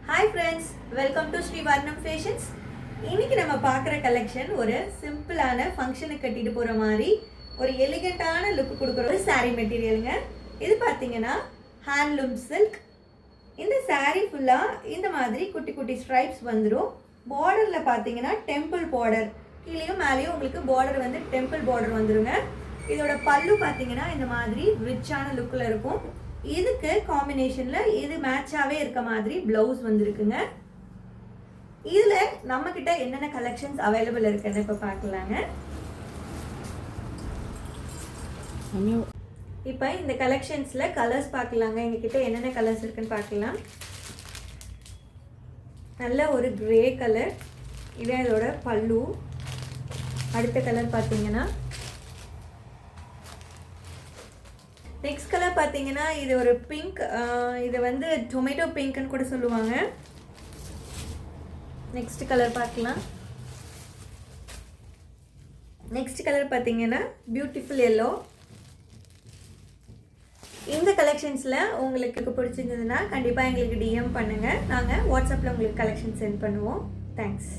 Hi friends, welcome to Sri Varnam Fashions. இன்னைக்கு நம்ம பார்க்குற கலெக்ஷன் ஒரு சிம்பிளான ஃபங்க்ஷனுக்கு கட்டிட்டு போகிற மாதிரி ஒரு எலிகண்டான லுக் கொடுக்குற ஒரு saree மெட்டீரியலுங்க. இது பார்த்தீங்கன்னா ஹேண்ட்லூம் சில்க். இந்த saree ஃபுல்லாக இந்த மாதிரி குட்டி குட்டி ஸ்ட்ரைப்ஸ் வந்துடும். பார்டரில் பார்த்தீங்கன்னா டெம்பிள் பார்டர், கீழேயும் மேலேயும் உங்களுக்கு பார்டர் வந்து டெம்பிள் பார்டர் வந்துடுங்க. இதோட பல்லு பார்த்தீங்கன்னா இந்த மாதிரி ரிச்சான லுக்கில் இருக்கும். இதுக்கு காம்பினேஷனில் இது மேட்சாகவே இருக்க மாதிரி ப்ளவுஸ் வந்துருக்குங்க. இதில் நம்மக்கிட்ட என்னென்ன கலெக்ஷன்ஸ் அவைலபிள் இருக்குன்னு இப்போ பார்க்கலாங்க. இப்போ இந்த கலெக்ஷன்ஸில் கலர்ஸ் பார்க்கலாங்க. எங்ககிட்ட என்னென்ன கலர்ஸ் இருக்குன்னு பார்க்கலாம். நல்ல ஒரு கிரே கலர், இதான் இதோட பல்லு. அடுத்த கலர் பார்த்தீங்கன்னா நெக்ஸ்ட் கலர் பார்த்தீங்கன்னா இது ஒரு பிங்க், இது வந்து டொமேட்டோ பிங்க்னு கூட சொல்லுவாங்க. நெக்ஸ்ட் கலர் பார்க்கலாம். நெக்ஸ்ட் கலர் பார்த்தீங்கன்னா பியூட்டிஃபுல் எல்லோ. இந்த கலெக்ஷன்ஸில் உங்களுக்கு பிடிச்சிருந்ததுன்னா கண்டிப்பாக எங்களுக்கு டிஎம் பண்ணுங்கள். நாங்கள் வாட்ஸ்அப்பில் உங்களுக்கு கலெக்ஷன் சென்ட் பண்ணுவோம். தேங்க்ஸ்.